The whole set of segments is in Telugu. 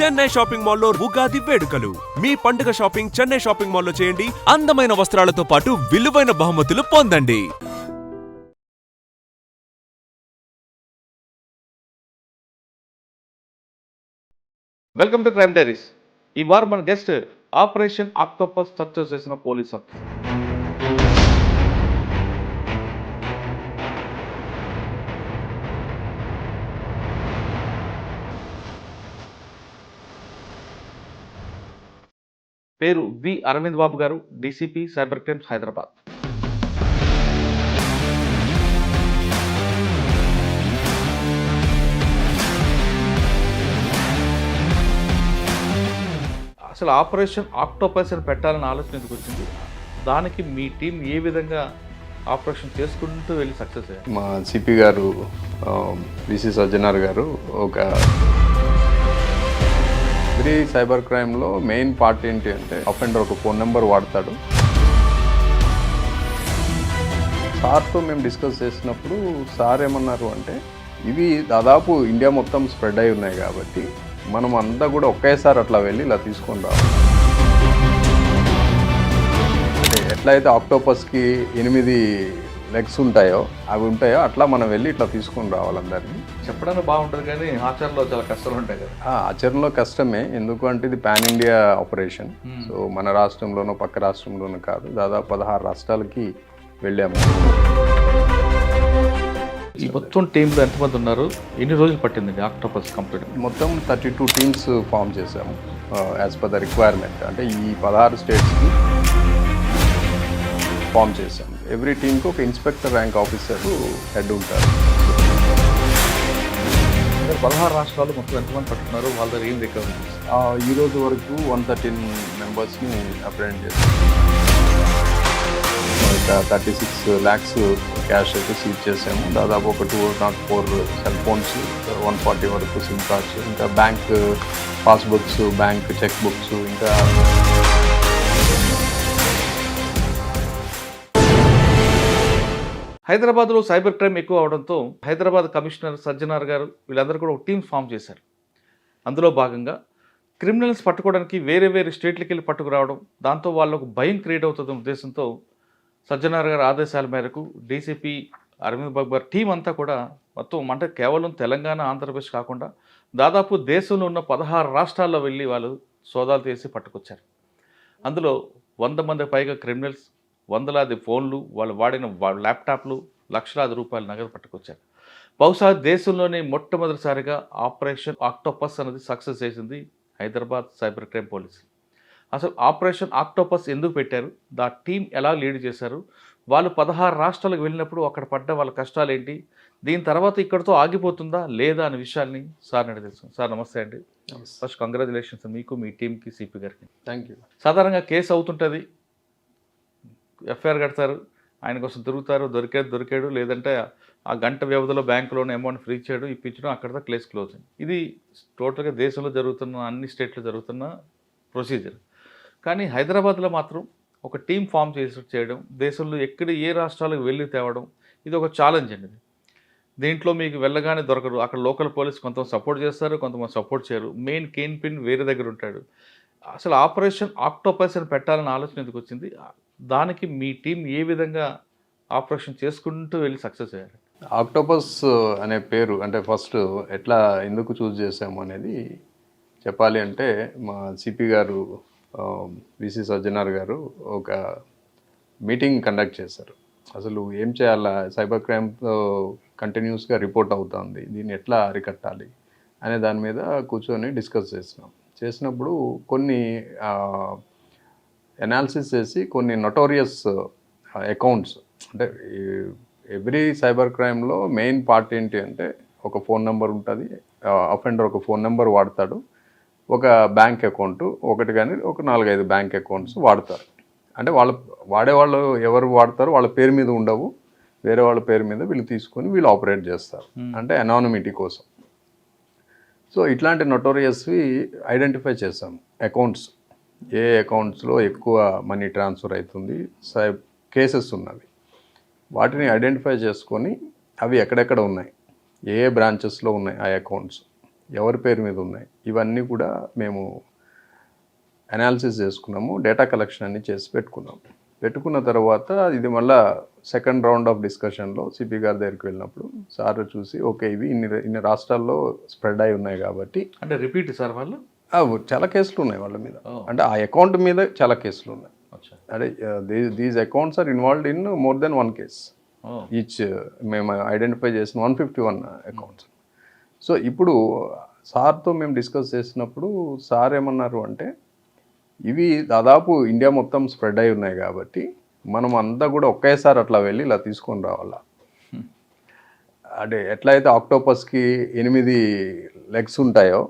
చెన్నై షాపింగ్ మాల్లో ఉగాది వేడుకలు. మీ పండుగ షాపింగ్ చెన్నై షాపింగ్ మాల్లో చేయండి. అందమైన వస్త్రాలతో పాటు విలువైన బహుమతులు పొందండి. Welcome to crime diaries. ఈ వారం మన గెస్ట్ ఆపరేషన్ ఆక్టోపస్ సక్సెస్ చేసిన పోలీస్ ఆఫీసర్. పేరు వి అరవింద్ బాబు గారు, డీసీపీ సైబర్ క్రైమ్స్ హైదరాబాద్. అసలు ఆపరేషన్ ఆక్టోపస్ అని పెట్టాలని ఆలోచన ఎందుకు వచ్చింది? దానికి మీ టీం ఏ విధంగా ఆపరేషన్ చేసుకుంటూ వెళ్ళి సక్సెస్ అయ్యారు? మా సిపి గారు విసి సజ్జనార్ గారు ఒక ఎవ్రీ సైబర్ క్రైమ్లో మెయిన్ పార్ట్ ఏంటి అంటే అఫెండర్ ఒక ఫోన్ నెంబర్ వాడతాడు. సార్తో మేము డిస్కస్ చేసినప్పుడు సార్ ఏమన్నారు అంటే ఇవి దాదాపు ఇండియా మొత్తం స్ప్రెడ్ అయి ఉన్నాయి కాబట్టి మనం అంతా కూడా ఒకేసారి అట్లా వెళ్ళి ఇలా తీసుకొని రావాలి. ఎట్లయితే ఆక్టోపస్కి 8 లెగ్స్ ఉంటాయో అట్లా మనం వెళ్ళి ఇట్లా తీసుకొని రావాలందరినీ. చెప్పడానికి బాగుంటుంది కానీ ఆచరణలో చాలా కష్టాలు ఉంటాయి కదా. ఆచరణలో కష్టమే, ఎందుకంటే ఇది పాన్ ఇండియా ఆపరేషన్. సో మన రాష్ట్రంలోనో పక్క రాష్ట్రంలోనో కాదు, దాదాపు 16 రాష్ట్రాలకి వెళ్ళాము. ఈ మొత్తం టీంలో ఎంతమంది ఉన్నారు? ఎన్ని రోజులు పట్టిందండి ఆక్టోపస్ కంప్లీట్? మొత్తం 32 టీమ్స్ ఫామ్ చేసాము యాజ్ పర్ ద రిక్వైర్మెంట్. అంటే ఈ 16 స్టేట్స్కి ఫామ్ చేసాము. ఎవ్రీ టీమ్కి ఒక ఇన్స్పెక్టర్ ర్యాంక్ ఆఫీసర్ హెడ్ ఉంటారు. 16 రాష్ట్రాలు మొత్తం ఎంతమంది పట్టుకున్నారు? వాళ్ళ దగ్గర ఏం రికవరీ? ఈ రోజు వరకు 113 మెంబర్స్ని అప్రెంట్ చేసాము. 36 lakhs క్యాష్ అయితే సీజ్ చేసాము. దాదాపు ఒక 204 సెల్ ఫోన్స్, 140 వరకు సిమ్ కార్డ్స్, ఇంకా bank passbooks, bank cheque books, ఇంకా హైదరాబాద్లో సైబర్ క్రైమ్ ఎక్కువ అవడంతో హైదరాబాద్ కమిషనర్ సజ్జనార్ గారు వీళ్ళందరూ కూడా ఒక టీం ఫామ్ చేశారు. అందులో భాగంగా క్రిమినల్స్ పట్టుకోవడానికి వేరే వేరే స్టేట్లకి వెళ్ళి పట్టుకురావడం, దాంతో వాళ్ళకు భయం క్రియేట్ అవుతున్న ఉద్దేశంతో సజ్జనార్ గారి ఆదేశాల మేరకు డీసీపీ అరవింద్ బాబు గారి టీం అంతా కూడా మొత్తం అంటే కేవలం తెలంగాణ, ఆంధ్రప్రదేశ్ కాకుండా దాదాపు దేశంలో ఉన్న 16 రాష్ట్రాల్లో వెళ్ళి వాళ్ళు సోదాలు చేసి పట్టుకొచ్చారు. అందులో 100 మంది పైగా క్రిమినల్స్, వందలాది ఫోన్లు, వాళ్ళు వాడిన ల్యాప్టాప్లు, లక్షలాది రూపాయల నగదు పట్టుకొచ్చారు. బహుశా దేశంలోనే మొట్టమొదటిసారిగా ఆపరేషన్ ఆక్టోపస్ అనేది సక్సెస్ చేసింది హైదరాబాద్ సైబర్ క్రైమ్ పోలీసులు. అసలు ఆపరేషన్ ఆక్టోపస్ ఎందుకు పెట్టారు, దా టీం ఎలా లీడ్ చేశారు, వాళ్ళు 16 రాష్ట్రాలకు వెళ్ళినప్పుడు అక్కడ పడ్డ వాళ్ళ కష్టాలు ఏంటి, దీని తర్వాత ఇక్కడితో ఆగిపోతుందా లేదా అనే విషయాల్ని సార్ని తెలుసు. సార్ నమస్తే అండి. ఫస్ట్ కంగ్రాచులేషన్స్ మీకు, మీ టీంకి, సిపి గారికి. Thank you. సాధారణంగా కేసు అవుతుంటుంది, ఎఫ్ఐఆర్ కడతారు, ఆయన కోసం తిరుగుతారు, దొరికాడు, లేదంటే ఆ గంట వ్యవధిలో బ్యాంకులోనే అమౌంట్ ఫ్రీ చేయడం, ఇప్పించడం, అక్కడితో కేసు క్లోజ్. ఇది టోటల్గా దేశంలో జరుగుతున్న, అన్ని స్టేట్లో జరుగుతున్న ప్రొసీజర్. కానీ హైదరాబాద్లో మాత్రం ఒక టీం ఫామ్ చేయడం, దేశంలో ఏ రాష్ట్రాలకు వెళ్ళి తేవడం, ఇది ఒక ఛాలెంజ్ అండి. దీంట్లో మీకు వెళ్ళగానే దొరకరు. అక్కడ లోకల్ పోలీస్ కొంతమంది సపోర్ట్ చేస్తారు, కొంతమంది సపోర్ట్ చేయరు. మెయిన్ కేన్ పిన్ వేరే దగ్గర ఉంటాడు. అసలు ఆపరేషన్ ఆక్టోపస్ అని పెట్టాలని ఆలోచన ఎందుకు వచ్చింది? దానికి మీ టీం ఏ విధంగా ఆపరేషన్ చేసుకుంటూ వెళ్ళి సక్సెస్ అయ్యారు? ఆక్టోపస్ అనే పేరు అంటే ఫస్ట్ ఎట్లా ఎందుకు చూస్ చేసాము అనేది చెప్పాలి అంటే, మా సిపి గారు విసి సజ్జనార్ గారు ఒక మీటింగ్ కండక్ట్ చేశారు. అసలు ఏం చేయాలా, సైబర్ క్రైమ్ కంటిన్యూస్గా రిపోర్ట్ అవుతుంది, దీన్ని ఎట్లా అరికట్టాలి అనే దాని మీద కూర్చొని డిస్కస్ చేసినప్పుడు కొన్ని అనాలిసిస్ చేసి కొన్ని నోటోరియస్ అకౌంట్స్, అంటే ఎవ్రీ సైబర్ క్రైమ్లో మెయిన్ పార్ట్ ఏంటి అంటే ఒక ఫోన్ నెంబర్ ఉంటుంది, అఫెండర్ ఒక ఫోన్ నెంబర్ వాడతాడు, ఒక బ్యాంక్ అకౌంట్ ఒకటి కానీ ఒక 4-5 బ్యాంక్ అకౌంట్స్ వాడతారు. అంటే వాడేవాళ్ళు ఎవరు వాడతారో వాళ్ళ పేరు మీద ఉండవు, వేరే వాళ్ళ పేరు మీద వీళ్ళు తీసుకొని వీళ్ళు ఆపరేట్ చేస్తారు, అంటే అనానిమిటీ కోసం. సో ఇట్లాంటి నోటోరియస్వి ఐడెంటిఫై చేసాం. అకౌంట్స్, ఏ అకౌంట్స్లో ఎక్కువ మనీ ట్రాన్స్ఫర్ అవుతుంది, కేసెస్ ఉన్నవి, వాటిని ఐడెంటిఫై చేసుకొని అవి ఎక్కడెక్కడ ఉన్నాయి, ఏ బ్రాంచెస్లో ఉన్నాయి ఆ అకౌంట్స్, ఎవరి పేరు మీద ఉన్నాయి, ఇవన్నీ కూడా మేము అనాలిసిస్ చేసుకున్నాము. డేటా కలెక్షన్ అన్ని చేసి పెట్టుకున్న తర్వాత ఇది మళ్ళా సెకండ్ రౌండ్ ఆఫ్ డిస్కషన్లో సిపి గారి దగ్గరికి వెళ్ళినప్పుడు సార్ చూసి ఓకే ఇవి ఇన్ని రాష్ట్రాల్లో స్ప్రెడ్ అయి ఉన్నాయి కాబట్టి, అంటే రిపీట్ సార్ వాళ్ళు చాలా కేసులు ఉన్నాయి వాళ్ళ మీద, అంటే ఆ అకౌంట్ మీద చాలా కేసులు ఉన్నాయి. అంటే these accounts are involved in more than 1 case each. మేము ఐడెంటిఫై చేసిన 151 అకౌంట్స్. సో ఇప్పుడు సార్తో మేము డిస్కస్ చేసినప్పుడు సార్ ఏమన్నారు అంటే, ఇవి దాదాపు ఇండియా మొత్తం స్ప్రెడ్ అయి ఉన్నాయి కాబట్టి మనం అంతా కూడా ఒకేసారి అట్లా వెళ్ళి ఇలా తీసుకొని రావాలా. అంటే ఎట్లయితే ఆక్టోపస్కి 8 లెగ్స్ ఉంటాయో,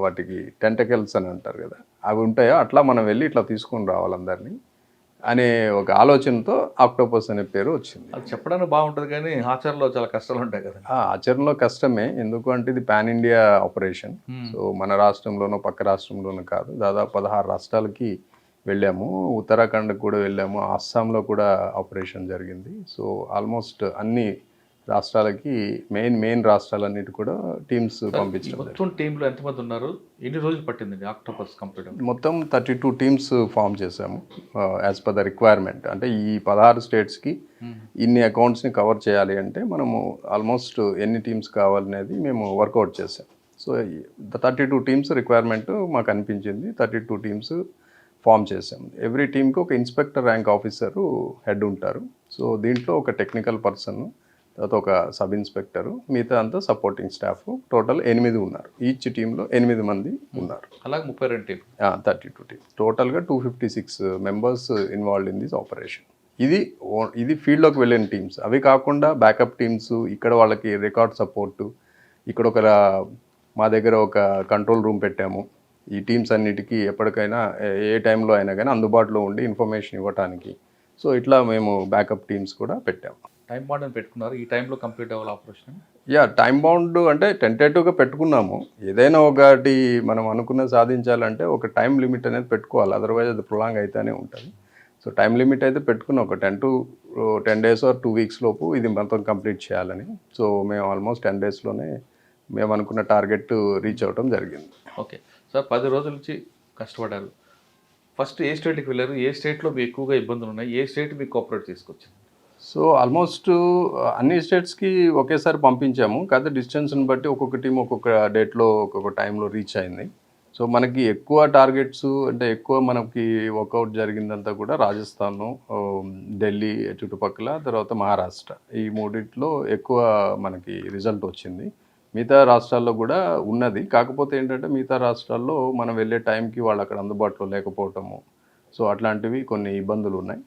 వాటికి టెంటకల్స్ అని అంటారు కదా, అవి ఉంటాయో అట్లా మనం వెళ్ళి ఇట్లా తీసుకొని రావాలందరినీ అనే ఒక ఆలోచనతో ఆక్టోపస్ అనే పేరు వచ్చింది. అది చెప్పడానికి బాగుంటుంది కానీ ఆచరణలో చాలా కష్టాలు ఉంటాయి కదా. ఆచరణలో కష్టమే, ఎందుకంటే ఇది పాన్ ఇండియా ఆపరేషన్. సో మన రాష్ట్రంలోనో పక్క రాష్ట్రంలోనో కాదు, దాదాపు 16 రాష్ట్రాలకి వెళ్ళాము, ఉత్తరాఖండ్కి కూడా వెళ్ళాము, అస్సాంలో కూడా ఆపరేషన్ జరిగింది. సో ఆల్మోస్ట్ అన్ని రాష్ట్రాలకి మెయిన్ రాష్ట్రాలన్నిటి కూడా టీమ్స్ పంపించడం. మొత్తం టీంలో ఎంతమంది ఉన్నారు, ఎన్ని రోజులు పట్టింది ఆక్టోపస్ కంప్లీట్? మొత్తం 32 టీమ్స్ ఫామ్ చేశాము యాజ్ పర్ ద రిక్వైర్మెంట్. అంటే ఈ 16 స్టేట్స్కి ఇన్ని అకౌంట్స్ని కవర్ చేయాలి అంటే మనము ఆల్మోస్ట్ ఎన్ని టీమ్స్ కావాలనేది మేము వర్కౌట్ చేసాం. సో 32 టీమ్స్ రిక్వైర్మెంట్ మాకు అనిపించింది, 32 టీమ్స్ ఫామ్ చేసాం. ఎవ్రీ టీమ్కి ఒక ఇన్స్పెక్టర్ ర్యాంక్ ఆఫీసరు హెడ్ ఉంటారు. సో దీంట్లో ఒక టెక్నికల్ పర్సన్, తర్వాత ఒక సబ్ ఇన్స్పెక్టరు, మిగతా అంతా సపోర్టింగ్ స్టాఫ్. టోటల్ 8 ఉన్నారు, ఈచ్ టీంలో 8 మంది ఉన్నారు. అలాగే 32 టీమ్, 32 టీమ్, టోటల్గా 256 members involved in this operation. ఇది ఫీల్డ్లోకి వెళ్ళిన టీమ్స్. అవి కాకుండా బ్యాకప్ టీమ్స్, ఇక్కడ వాళ్ళకి రికార్డ్ సపోర్టు, ఇక్కడ మా దగ్గర ఒక కంట్రోల్ రూమ్ పెట్టాము. ఈ టీమ్స్ అన్నిటికీ ఎప్పటికైనా ఏ టైంలో అయినా కానీ అందుబాటులో ఉండి ఇన్ఫర్మేషన్ ఇవ్వడానికి. సో ఇట్లా మేము బ్యాకప్ టీమ్స్ కూడా పెట్టాము. టైం బాండ్ అని పెట్టుకున్నారు, ఈ టైంలో కంప్లీట్ అవ్వాలి ఆపరేషన్? టైం బౌండ్ అంటే టెంటేటివ్గా పెట్టుకున్నాము. ఏదైనా ఒకటి మనం అనుకున్న సాధించాలంటే ఒక టైం లిమిట్ అనేది పెట్టుకోవాలి, అదర్వైజ్ అది ప్రొలాంగ్ అయితేనే ఉంటుంది. సో టైం లిమిట్ అయితే పెట్టుకున్నాం, ఒక 10 days ఆర్ 2 weeks లోపు ఇది మొత్తం కంప్లీట్ చేయాలని. సో మేము ఆల్మోస్ట్ 10 daysలోనే మేము అనుకున్న టార్గెట్ రీచ్ అవ్వడం జరిగింది. ఓకే సార్, 10 రోజుల నుంచి కష్టపడ్డారు. ఫస్ట్ ఏ స్టేట్కి వెళ్ళారు, ఏ స్టేట్లో మీకు ఎక్కువగా ఇబ్బందులు ఉన్నాయి, ఏ స్టేట్ మీకు కోఆపరేట్ తీసుకొచ్చింది? సో ఆల్మోస్ట్ అన్ని స్టేట్స్కి ఒకేసారి పంపించాము, కాకపోతే డిస్టెన్స్ని బట్టి ఒక్కొక్క టీం ఒక్కొక్క డేట్లో ఒక్కొక్క టైంలో రీచ్ అయింది. సో మనకి ఎక్కువ టార్గెట్స్ అంటే ఎక్కువ మనకి వర్కౌట్ జరిగిందంతా కూడా రాజస్థాన్, ఢిల్లీ చుట్టుపక్కల, తర్వాత మహారాష్ట్ర, ఈ మూడిట్లో ఎక్కువ మనకి రిజల్ట్ వచ్చింది. మిగతా రాష్ట్రాల్లో కూడా ఉన్నది, కాకపోతే ఏంటంటే మిగతా రాష్ట్రాల్లో మనం వెళ్ళే టైంకి వాళ్ళు అక్కడ అందుబాటులో లేకపోవటము, సో అట్లాంటివి కొన్ని ఇబ్బందులు ఉన్నాయి.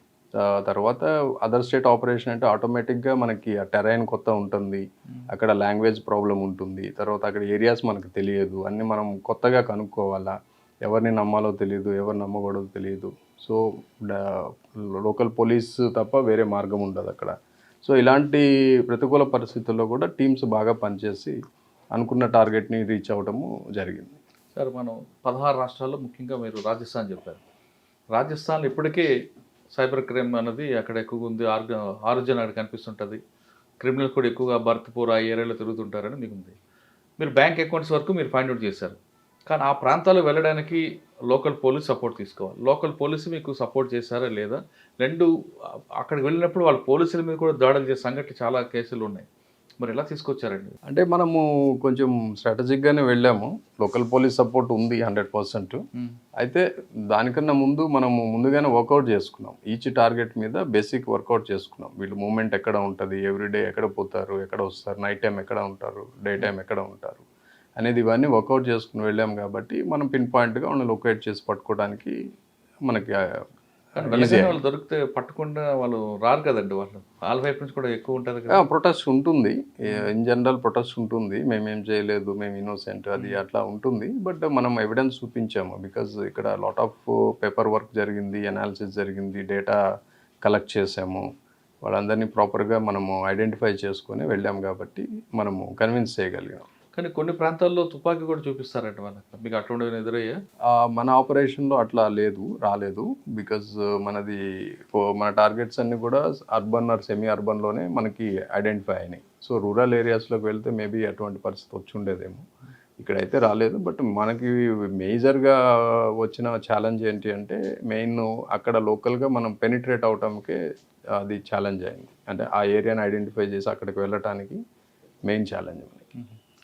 తర్వాత అదర్ స్టేట్ ఆపరేషన్ అంటే ఆటోమేటిక్గా మనకి ఆ టెరైన్ కొత్త ఉంటుంది, అక్కడ లాంగ్వేజ్ ప్రాబ్లం ఉంటుంది, తర్వాత అక్కడ ఏరియాస్ మనకు తెలియదు, అన్నీ మనం కొత్తగా కనుక్కోవాలా, ఎవరిని నమ్మాలో తెలియదు, ఎవరు నమ్మకూడదో తెలియదు. సో లోకల్ పోలీస్ తప్ప వేరే మార్గం ఉండదు అక్కడ. సో ఇలాంటి ప్రతికూల పరిస్థితుల్లో కూడా టీమ్స్ బాగా పనిచేసి అనుకున్న టార్గెట్ని రీచ్ అవ్వడము జరిగింది. సార్ మనం 16 రాష్ట్రాల్లో ముఖ్యంగా మీరు రాజస్థాన్ చెప్పారు. రాజస్థాన్ ఇప్పటికే సైబర్ క్రైమ్ అనేది అక్కడ ఎక్కువగా ఉంది, ఆరోగ్యం అక్కడ కనిపిస్తుంటుంది, క్రిమినల్ కూడా ఎక్కువగా భర్తపూర్ ఆ ఏరియాలో తిరుగుతుంటారని మీకు ఉంది. మీరు బ్యాంక్ అకౌంట్స్ వరకు మీరు ఫైండ్ అవుట్ చేశారు, కానీ ఆ ప్రాంతాలు వెళ్ళడానికి లోకల్ పోలీస్ సపోర్ట్ తీసుకోవాలి. లోకల్ పోలీసు మీకు సపోర్ట్ చేశారా లేదా? 2 అక్కడికి వెళ్ళినప్పుడు వాళ్ళ పోలీసుల మీద కూడా దాడులు చేసే సంఘటనలు చాలా కేసులు ఉన్నాయి, మరి ఎలా తీసుకొచ్చారండి? అంటే మనము కొంచెం స్ట్రాటజిక్గానే వెళ్ళాము, లోకల్ పోలీస్ సపోర్ట్ ఉంది 100%. అయితే దానికన్నా మనము ముందుగానే వర్కౌట్ చేసుకున్నాం, ఈచ్ టార్గెట్ మీద బేసిక్ వర్కౌట్ చేసుకున్నాం. వీళ్ళు మూమెంట్ ఎక్కడ ఉంటుంది, ఎవ్రీడే ఎక్కడ పోతారు, ఎక్కడ వస్తారు, నైట్ టైం ఎక్కడ ఉంటారు, డే టైం ఎక్కడ ఉంటారు అనేది ఇవన్నీ వర్కౌట్ చేసుకుని వెళ్ళాం కాబట్టి మనం పిన్ పాయింట్గా వాళ్ళని లొకేట్ చేసి పట్టుకోవడానికి మనకి వాళ్ళు దొరికితే పట్టకుండా వాళ్ళు రారు కదండి, వాళ్ళ వైపు నుంచి కూడా ఎక్కువ ఉంటుంది కదా. ప్రొటెస్ట్ ఉంటుంది, ఇన్ జనరల్ ప్రొటెస్ట్ ఉంటుంది, మేమేం చేయలేదు, మేము ఇన్నోసెంట్ అది అట్లా ఉంటుంది. బట్ మనం ఎవిడెన్స్ చూపించాము, బికాజ్ ఇక్కడ లాట్ ఆఫ్ పేపర్ వర్క్ జరిగింది, అనాలిసిస్ జరిగింది, డేటా కలెక్ట్ చేసాము, వాళ్ళందరినీ ప్రాపర్గా మనము ఐడెంటిఫై చేసుకొని వెళ్ళాము కాబట్టి మనము కన్విన్స్ చేయగలిగాం. కానీ కొన్ని ప్రాంతాల్లో తుపాకీ కూడా చూపిస్తారంట వాళ్ళకి, మీకు అటువంటి ఎదురయ్యా? మన ఆపరేషన్లో అట్లా రాలేదు, బికాజ్ మన టార్గెట్స్ అన్నీ కూడా అర్బన్ ఆర్ సెమీ అర్బన్లోనే మనకి ఐడెంటిఫై అయినాయి. సో రూరల్ ఏరియాస్లోకి వెళ్తే మేబీ అటువంటి పరిస్థితి వచ్చి ఉండేదేమో. ఇక్కడైతే రాలేదు. బట్ మనకి మేజర్గా వచ్చిన ఛాలెంజ్ ఏంటి అంటే మెయిన్ అక్కడ లోకల్గా మనం పెనిట్రేట్ అవటానికే అది ఛాలెంజ్ అయింది. అంటే ఆ ఏరియాని ఐడెంటిఫై చేసి అక్కడికి వెళ్ళటానికి మెయిన్ ఛాలెంజ్ మనకి.